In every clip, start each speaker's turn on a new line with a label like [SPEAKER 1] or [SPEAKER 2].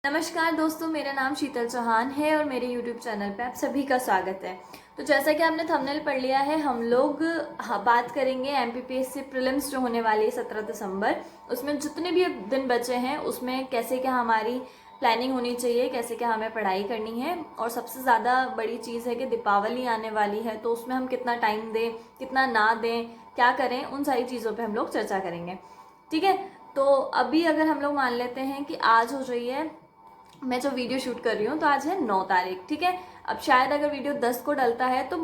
[SPEAKER 1] नमस्कार दोस्तों, मेरा नाम शीतल चौहान है और मेरे YouTube चैनल पे आप सभी का स्वागत है। तो जैसा कि आपने थंबनेल पढ़ लिया है, हम लोग बात करेंगे MPPSC प्रीलिम्स जो होने वाली है 17 दिसंबर। उसमें जितने भी अब दिन बचे हैं उसमें कैसे क्या हमारी प्लानिंग होनी चाहिए, कैसे क्या हमें पढ़ाई करनी है, और सबसे ज़्यादा बड़ी चीज़ है कि दीपावली आने वाली है तो उसमें हम कितना टाइम दें, कितना ना दें, क्या करें, उन सारी चीज़ों पर हम लोग चर्चा करेंगे। ठीक है, तो अभी अगर हम लोग मान लेते हैं कि आज हो रही है, मैं जो वीडियो शूट कर रही हूँ तो आज है 9 तारीख। ठीक है, अब शायद अगर वीडियो 10 को डलता है तो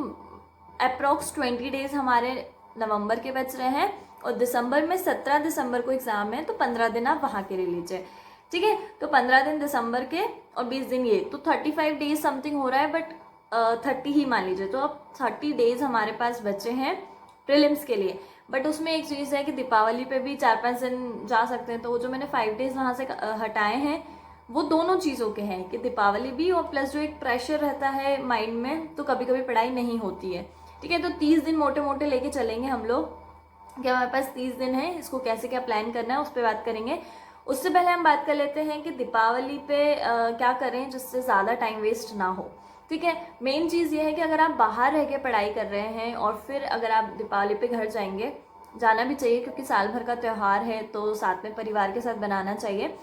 [SPEAKER 1] अप्रोक्स 20 डेज हमारे नवंबर के बच रहे हैं, और दिसंबर में 17 दिसंबर को एग्ज़ाम है, तो 15 दिन आप वहाँ के ले लीजिए। ठीक है, तो 15 दिन दिसंबर के और 20 दिन ये, तो 35 डेज समथिंग हो रहा है, बट 30 ही मान लीजिए। तो अब 30 डेज हमारे पास बचे हैं प्रीलिम्स के लिए। बट उसमें एक चीज़ है कि दीपावली पे भी 4-5 दिन जा सकते हैं, तो वो जो मैंने 5 डेज वहाँ से हटाए हैं वो दोनों चीज़ों के हैं कि दीपावली भी और प्लस जो एक प्रेशर रहता है माइंड में, तो कभी कभी पढ़ाई नहीं होती है। ठीक है, तो 30 दिन मोटे मोटे लेके चलेंगे हम लोग कि हमारे पास 30 दिन है, इसको कैसे क्या प्लान करना है उस पर बात करेंगे। उससे पहले हम बात कर लेते हैं कि दीपावली पे क्या करें जिससे ज़्यादा टाइम वेस्ट ना हो। ठीक है, मेन चीज़ ये है कि अगर आप बाहर रह के पढ़ाई कर रहे हैं और फिर अगर आप दीपावली पे घर जाएंगे, जाना भी चाहिए क्योंकि साल भर का त्यौहार है तो साथ में परिवार के साथ बनाना चाहिए।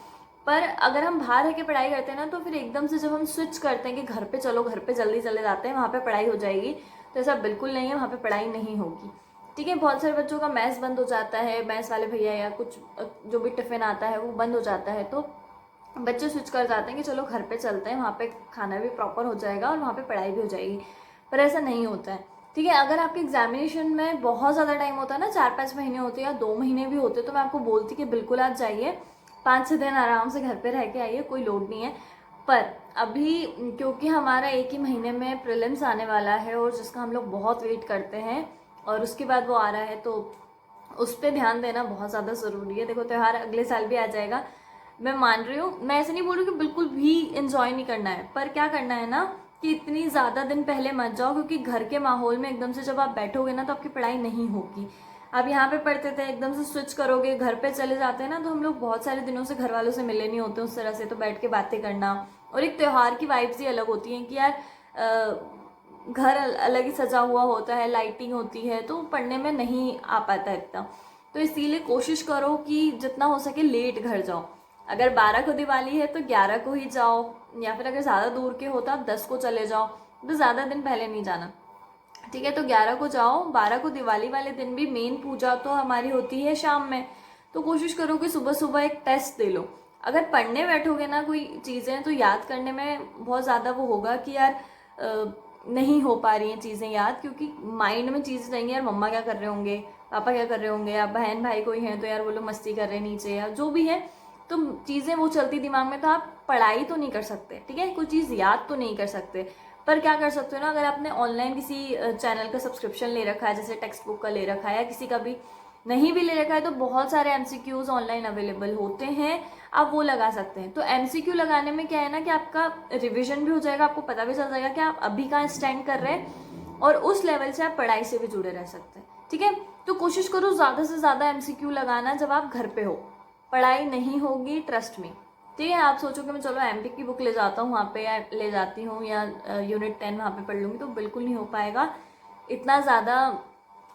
[SPEAKER 1] पर अगर हम बाहर रह के पढ़ाई करते हैं ना, तो फिर एकदम से जब हम स्विच करते हैं कि घर पे चलो, घर पे जल्दी चले जाते हैं, वहाँ पे पढ़ाई हो जाएगी, तो ऐसा बिल्कुल नहीं है, वहाँ पे पढ़ाई नहीं होगी। ठीक है, बहुत सारे बच्चों का मैथ्स बंद हो जाता है, मैथ्स वाले भैया या कुछ जो भी टिफ़िन आता है वो बंद हो जाता है, तो बच्चे स्विच कर जाते हैं कि चलो घर पे चलते हैं, वहाँ पे खाना भी प्रॉपर हो जाएगा और वहाँ पे पढ़ाई भी हो जाएगी। पर ऐसा नहीं होता है। ठीक है, अगर आपके एग्जामिनेशन में बहुत ज़्यादा टाइम होता है ना, 4-5 महीने होते हैं या 2 महीने भी होते, तो मैं आपको बोलती कि बिल्कुल आप जाइए, 5-6 दिन आराम से घर पे रह के आइए, कोई लोड नहीं है। पर अभी क्योंकि हमारा एक ही महीने में प्रीलिम्स आने वाला है और जिसका हम लोग बहुत वेट करते हैं, और उसके बाद वो आ रहा है, तो उस पर ध्यान देना बहुत ज़्यादा ज़रूरी है। देखो, त्यौहार अगले साल भी आ जाएगा, मैं मान रही हूँ, मैं ऐसे नहीं बोल रही कि बिल्कुल भी इंजॉय नहीं करना है, पर क्या करना है ना कि इतनी ज़्यादा दिन पहले मत जाओ, क्योंकि घर के माहौल में एकदम से जब आप बैठोगे ना तो आपकी पढ़ाई नहीं होगी। आप यहाँ पे पढ़ते थे, एकदम से स्विच करोगे, घर पे चले जाते हैं ना, तो हम लोग बहुत सारे दिनों से घर वालों से मिले नहीं होते उस तरह से, तो बैठ के बातें करना, और एक त्यौहार की वाइब्स ही अलग होती हैं कि यार घर अलग ही सजा हुआ होता है, लाइटिंग होती है, तो पढ़ने में नहीं आ पाता इतना। तो इसीलिए कोशिश करो कि जितना हो सके लेट घर जाओ। अगर 12 को दिवाली है तो 11 को ही जाओ, या फिर अगर ज़्यादा दूर के हो तो आप 10 को चले जाओ, तो ज़्यादा दिन पहले नहीं जाना। ठीक है, तो 11 को जाओ, 12 को दिवाली वाले दिन भी मेन पूजा तो हमारी होती है शाम में, तो कोशिश करो कि सुबह सुबह एक टेस्ट दे लो। अगर पढ़ने बैठोगे ना कोई चीज़ें, तो याद करने में बहुत ज़्यादा वो होगा कि यार नहीं हो पा रही हैं चीज़ें याद, क्योंकि माइंड में चीज़ें जाएंगी, यार मम्मा क्या कर रहे होंगे, पापा क्या कर रहे होंगे, या बहन भाई कोई हैं तो यार वो लोग मस्ती कर रहे हैं नीचे, या जो भी है, तो चीज़ें वो चलती दिमाग में, तो आप पढ़ाई तो नहीं कर सकते। ठीक है, कोई चीज़ याद तो नहीं कर सकते, पर क्या कर सकते हो ना, अगर आपने ऑनलाइन किसी चैनल का सब्सक्रिप्शन ले रखा है, जैसे टेक्स्ट बुक का ले रखा है, या किसी का भी नहीं भी ले रखा है, तो बहुत सारे MCQs ऑनलाइन अवेलेबल होते हैं, आप वो लगा सकते हैं। तो MCQ लगाने में क्या है ना कि आपका रिविजन भी हो जाएगा, आपको पता भी चल जाएगा कि आप अभी कहाँ स्टैंड कर रहे हैं, और उस लेवल से आप पढ़ाई से भी जुड़े रह सकते हैं। ठीक है, तो कोशिश करो ज़्यादा से ज़्यादा MCQ लगाना जब आप घर पे हो, पढ़ाई नहीं होगी, ट्रस्ट में। ठीक है, आप सोचो कि मैं चलो MP की बुक ले जाता हूँ वहाँ पे, या ले जाती हूँ, या यूनिट 10 वहाँ पे पढ़ लूँगी, तो बिल्कुल नहीं हो पाएगा। इतना ज़्यादा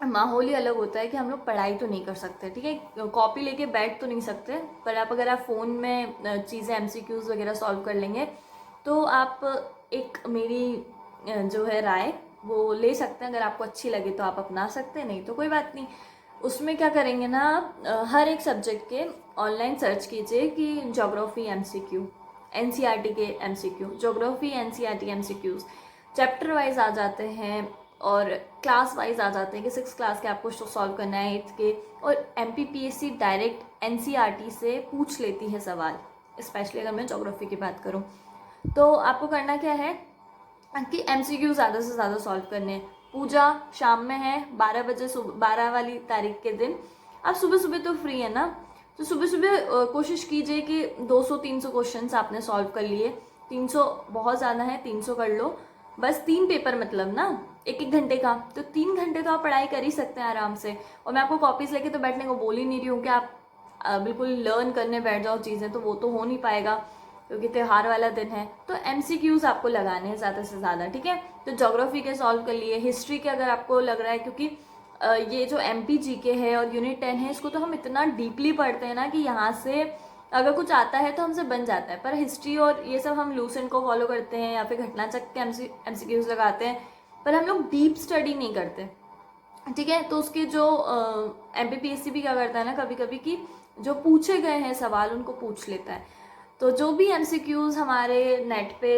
[SPEAKER 1] माहौल ही अलग होता है कि हम लोग पढ़ाई तो नहीं कर सकते। ठीक है, कॉपी लेके बैठ तो नहीं सकते, पर आप अगर आप फ़ोन में चीज़ें MCQs वगैरह सॉल्व कर लेंगे, तो आप एक मेरी जो है राय वो ले सकते हैं। अगर आपको अच्छी लगे तो आप अपना सकते हैं, नहीं तो कोई बात नहीं। उसमें क्या करेंगे ना, हर एक सब्जेक्ट के ऑनलाइन सर्च कीजिए कि ज्योग्राफी MCQ, NCERT के MCQ, geography NCERT MCQs chapter wise आ जाते हैं और क्लास वाइज आ जाते हैं कि 6 क्लास के आपको सॉल्व करना है, 8th के। और MPPSC डायरेक्ट NCERT से पूछ लेती है सवाल, स्पेशली अगर मैं ज्योग्राफी की बात करूँ। तो आपको करना क्या है कि MCQ ज़्यादा से ज़्यादा सॉल्व करने हैं। पूजा शाम में है, 12 बजे, 12 वाली तारीख के दिन। आप सुबह सुबह तो फ्री है ना, तो सुबह सुबह कोशिश कीजिए कि 200-300 क्वेश्चंस आपने सॉल्व कर लिए। 300 बहुत ज़्यादा है, 300 कर लो, बस 3 पेपर मतलब ना, 1-1 घंटे का, तो 3 घंटे तो आप पढ़ाई कर ही सकते हैं आराम से। और मैं आपको कॉपीज़ लेके तो बैठने को बोल ही नहीं रही हूँ कि आप बिल्कुल लर्न करने बैठ जाओ चीज़ें, तो वो तो हो नहीं पाएगा। क्योंकि त्यौहार वाला दिन है। तो MCQs आपको लगाने हैं ज़्यादा से ज़्यादा, ठीक है। तो ज्योग्राफी के सॉल्व कर लिए, हिस्ट्री के अगर आपको लग रहा है, क्योंकि ये जो MP GK है और यूनिट 10 है, इसको तो हम इतना डीपली पढ़ते हैं ना कि यहाँ से अगर कुछ आता है तो हमसे बन जाता है। पर हिस्ट्री और ये सब हम लूसेंट को फॉलो करते हैं या फिर घटनाचक्र के MCQs लगाते हैं, पर हम लोग डीप स्टडी नहीं करते, ठीक है। तो उसके जो MPPSC भी क्या करता है ना कभी कभी कि जो पूछे गए हैं सवाल उनको पूछ लेता है। तो जो भी MCQs हमारे नेट पे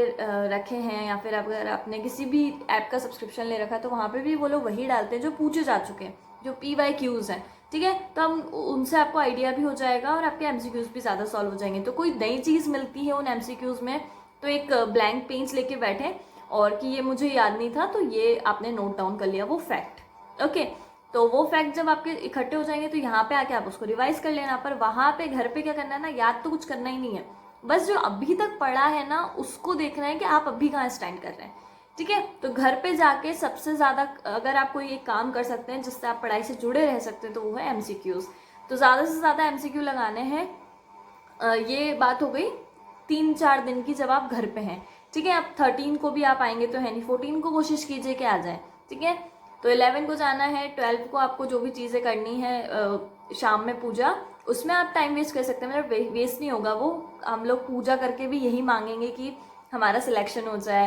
[SPEAKER 1] रखे हैं, या फिर अगर आपने किसी भी ऐप का सब्सक्रिप्शन ले रखा है तो वहाँ पे भी वो लोग वही डालते हैं जो पूछे जा चुके हैं, जो PYQs हैं, ठीक है। तो हम उनसे आपको आइडिया भी हो जाएगा और आपके MCQs भी ज़्यादा सॉल्व हो जाएंगे। तो कोई नई चीज़ मिलती है उन MCQs में तो एक ब्लैंक पेज लेके बैठे और कि ये मुझे याद नहीं था, तो ये आपने नोट डाउन कर लिया वो फैक्ट, ओके। तो वो फैक्ट जब आपके इकट्ठे हो जाएंगे तो यहाँ पे आके आप उसको रिवाइज कर लेना। पर वहाँ पे घर पे क्या करना है ना, याद तो कुछ करना ही नहीं है, बस जो अभी तक पढ़ा है ना उसको देखना है कि आप अभी कहाँ स्टैंड कर रहे हैं, ठीक है। तो घर पे जाके सबसे ज़्यादा अगर आप कोई एक काम कर सकते हैं जिससे आप पढ़ाई से जुड़े रह सकते हैं तो वो है MCQs। तो ज़्यादा से ज़्यादा MCQ लगाने हैं। ये बात हो गई 3-4 दिन की जब आप घर पे हैं, ठीक है। अब 13 को भी आप आएंगे तो है नहीं, 14 को कोशिश कीजिए कि आ जाए, ठीक है। तो 11 को जाना है, 12 को आपको जो भी चीज़ें करनी है शाम में पूजा, उसमें आप टाइम वेस्ट कर सकते हैं, मतलब वेस्ट नहीं होगा वो। हम लोग पूजा करके भी यही मांगेंगे कि हमारा सिलेक्शन हो जाए,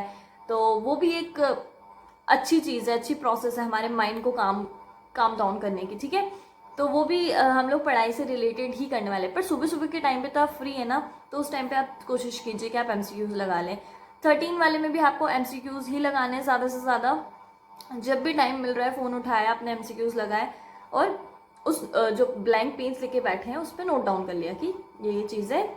[SPEAKER 1] तो वो भी एक अच्छी चीज़ है, अच्छी प्रोसेस है हमारे माइंड को काम डाउन करने की, ठीक है। तो वो भी हम लोग पढ़ाई से रिलेटेड ही करने वाले। पर सुबह सुबह के टाइम पे तो आप फ्री है ना, तो उस टाइम पे आप कोशिश कीजिए कि आप MCQs लगा लें। 13 वाले में भी आपको MCQs ही लगाने हैं ज़्यादा से ज़्यादा। जब भी टाइम मिल रहा है फ़ोन उठाया, अपने MCQs लगाए और उस जो ब्लैंक पेज लेके बैठे हैं उस पर नोट डाउन कर लिया कि ये चीज़ें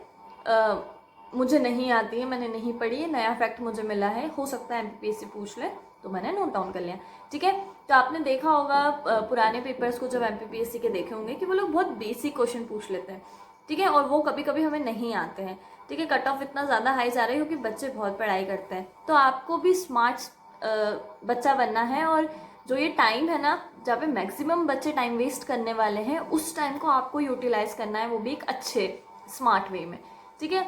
[SPEAKER 1] मुझे नहीं आती है, मैंने नहीं पढ़ी है, नया फैक्ट मुझे मिला है, हो सकता है MPPSC पूछ ले, तो मैंने नोट डाउन कर लिया, ठीक है। तो आपने देखा होगा पुराने पेपर्स को जब MPPSC के देखे होंगे कि वो लोग बहुत बेसिक क्वेश्चन पूछ लेते हैं, ठीक है, और वो कभी कभी हमें नहीं आते हैं, ठीक है। कट ऑफ इतना ज़्यादा हाई जा रहा है क्योंकि बच्चे बहुत पढ़ाई करते हैं। तो आपको भी स्मार्ट बच्चा बनना है, और जो ये टाइम है ना जहाँ पे मैक्सिमम बच्चे टाइम वेस्ट करने वाले हैं, उस टाइम को आपको यूटिलाइज करना है, वो भी एक अच्छे स्मार्ट वे में, ठीक है।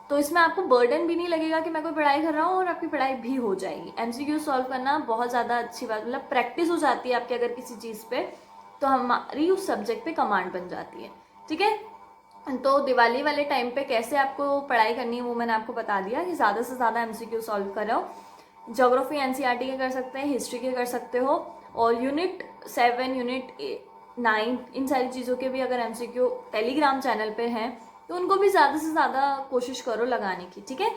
[SPEAKER 1] तो इसमें आपको बर्डन भी नहीं लगेगा कि मैं कोई पढ़ाई कर रहा हूँ, और आपकी पढ़ाई भी हो जाएगी। MCQ सॉल्व करना बहुत ज़्यादा अच्छी बात, मतलब प्रैक्टिस हो जाती है आपकी अगर किसी चीज़ पे, तो हमारी उस सब्जेक्ट पे कमांड बन जाती है, ठीक है। तो दिवाली वाले टाइम पे कैसे आपको पढ़ाई करनी है वो मैंने आपको बता दिया कि ज़्यादा से ज़्यादा MCQ सॉल्व करो। ज्योग्राफी NCERT के कर सकते हैं, हिस्ट्री के कर सकते हो, और यूनिट 7, यूनिट 9 इन सारी चीज़ों के भी अगर MCQ टेलीग्राम चैनल पे हैं तो उनको भी ज़्यादा से ज़्यादा कोशिश करो लगाने की, ठीक है।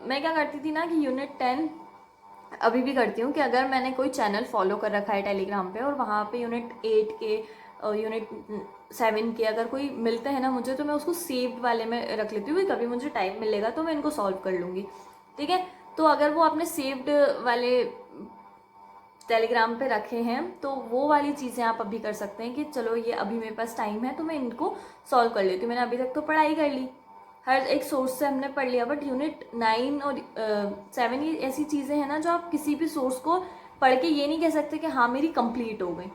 [SPEAKER 1] मैं क्या करती थी ना कि यूनिट 10 अभी भी करती हूँ कि अगर मैंने कोई चैनल फॉलो कर रखा है टेलीग्राम पे और वहाँ पे यूनिट 8 के यूनिट 7 के अगर कोई मिलते हैं ना मुझे, तो मैं उसको सेव्ड वाले में रख लेती हूँ कि कभी मुझे टाइम मिलेगा तो मैं इनको सॉल्व कर लूँगी, ठीक है। तो अगर वो आपने सेव्ड वाले टेलीग्राम पे रखे हैं तो वो वाली चीज़ें आप अभी कर सकते हैं कि चलो ये अभी मेरे पास टाइम है तो मैं इनको सॉल्व कर लेती हूँ। मैंने अभी तक तो पढ़ाई कर ली, हर एक सोर्स से हमने पढ़ लिया, बट यूनिट 9 और 7 ये ऐसी चीज़ें हैं ना जो आप किसी भी सोर्स को पढ़ के ये नहीं कह सकते कि हाँ मेरी कंप्लीट हो गई।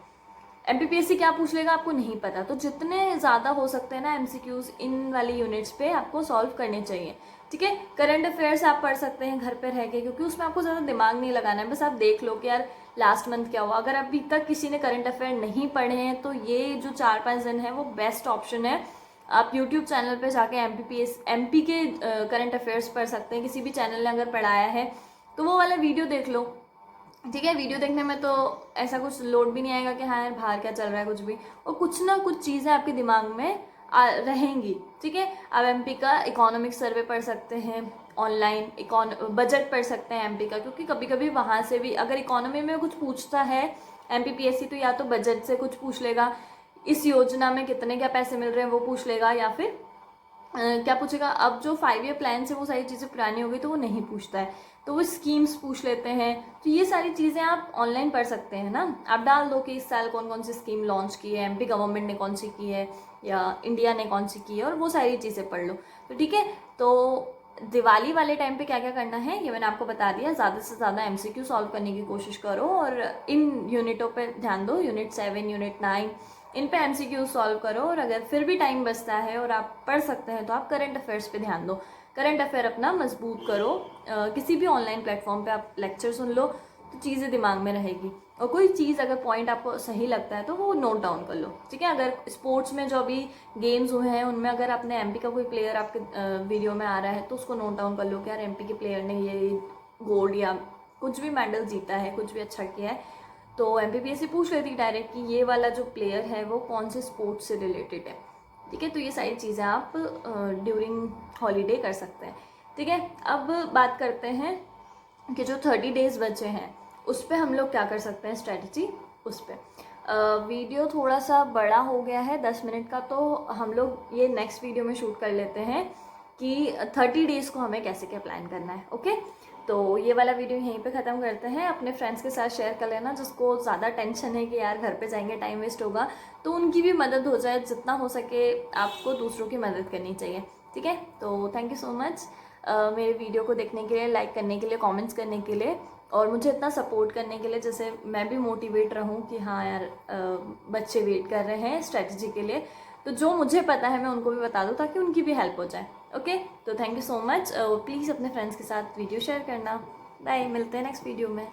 [SPEAKER 1] MPPSC क्या पूछ लेगा आपको नहीं पता, तो जितने ज़्यादा हो सकते हैं ना MCQs इन वाली यूनिट्स पे आपको सॉल्व करने चाहिए, ठीक है। करंट अफेयर्स आप पढ़ सकते हैं घर पे रह के, क्योंकि उसमें आपको ज़्यादा दिमाग नहीं लगाना है, बस आप देख लो कि यार लास्ट मंथ क्या हुआ। अगर अभी तक किसी ने करंट अफेयर नहीं पढ़े हैं तो ये जो 4-5 दिन है वो बेस्ट ऑप्शन है। आप यूट्यूब चैनल पे जाके MP के करंट अफेयर्स पढ़ सकते हैं, किसी भी चैनल ने अगर पढ़ाया है तो वो वाला वीडियो देख लो, ठीक है। वीडियो देखने में तो ऐसा कुछ लोड भी नहीं आएगा कि हाँ यार बाहर क्या चल रहा है कुछ भी, और कुछ ना कुछ चीज़ें आपके दिमाग में रहेंगी, ठीक है। आप MP का इकोनॉमिक सर्वे पढ़ सकते हैं, ऑनलाइन बजट पढ़ सकते हैं MP का, क्योंकि कभी कभी वहाँ से भी अगर इकोनॉमी में कुछ पूछता है MPPSC तो या तो बजट से कुछ पूछ लेगा, इस योजना में कितने क्या पैसे मिल रहे हैं वो पूछ लेगा, या फिर क्या पूछेगा। अब जो 5 ईयर प्लान से वो सारी चीज़ें पुरानी हो गई तो वो नहीं पूछता है, तो वो स्कीम्स पूछ लेते हैं। तो ये सारी चीज़ें आप ऑनलाइन पढ़ सकते हैं ना, आप डाल दो कि इस साल कौन कौन सी स्कीम लॉन्च की है, MP गवर्नमेंट ने कौन सी की है या इंडिया ने कौन सी की है, और वो सारी चीज़ें पढ़ लो, तो ठीक है। तो दिवाली वाले टाइम पे क्या क्या करना है ये मैंने आपको बता दिया। ज़्यादा से ज़्यादा MCQ सॉल्व करने की कोशिश करो और इन यूनिटों पर ध्यान दो, यूनिट 7, यूनिट 9 इन पे MCQ सॉल्व करो, और अगर फिर भी टाइम बचता है और आप पढ़ सकते हैं तो आप करंट अफेयर्स पे ध्यान दो। करंट अफेयर अपना मजबूत करो। किसी भी ऑनलाइन प्लेटफॉर्म पे आप लेक्चर सुन लो तो चीज़ें दिमाग में रहेगी, और कोई चीज़ अगर पॉइंट आपको सही लगता है तो वो नोट डाउन कर लो, ठीक है। अगर स्पोर्ट्स में जो अभी गेम्स हुए हैं उनमें अगर अपने एमपी का कोई प्लेयर आपके वीडियो में आ रहा है तो उसको नोट डाउन कर लो कि यार एमपी के प्लेयर ने ये गोल्ड या कुछ भी मेडल जीता है, कुछ भी अच्छा किया है, तो एमपीपीएससी पूछ लेती डायरेक्ट कि ये वाला जो प्लेयर है वो कौन से स्पोर्ट्स से रिलेटेड है, ठीक है। तो ये सारी चीज़ें आप ड्यूरिंग हॉलीडे कर सकते हैं, ठीक है। अब बात करते हैं कि जो 30 डेज बचे हैं उस पर हम लोग क्या कर सकते हैं स्ट्रेटजी। उस पर वीडियो थोड़ा सा बड़ा हो गया है 10 मिनट का, तो हम लोग ये नेक्स्ट वीडियो में शूट कर लेते हैं कि 30 डेज़ को हमें कैसे क्या प्लान करना है, ओके। तो ये वाला वीडियो यहीं पे ख़त्म करते हैं। अपने फ्रेंड्स के साथ शेयर कर लेना जिसको ज़्यादा टेंशन है कि यार घर पे जाएंगे टाइम वेस्ट होगा, तो उनकी भी मदद हो जाए। जितना हो सके आपको दूसरों की मदद करनी चाहिए, ठीक है। तो थैंक यू सो मच मेरे वीडियो को देखने के लिए, लाइक करने के लिए, कमेंट्स करने के लिए, और मुझे इतना सपोर्ट करने के लिए, जैसे मैं भी मोटिवेट रहूं कि हाँ यार बच्चे वेट कर रहे हैं स्ट्रेटजी के लिए, तो जो मुझे पता है मैं उनको भी बता दूं ताकि उनकी भी हेल्प हो जाए, ओके। तो thank you so much. Please अपने फ्रेंड्स के साथ वीडियो शेयर करना। बाय, मिलते हैं नेक्स्ट वीडियो में।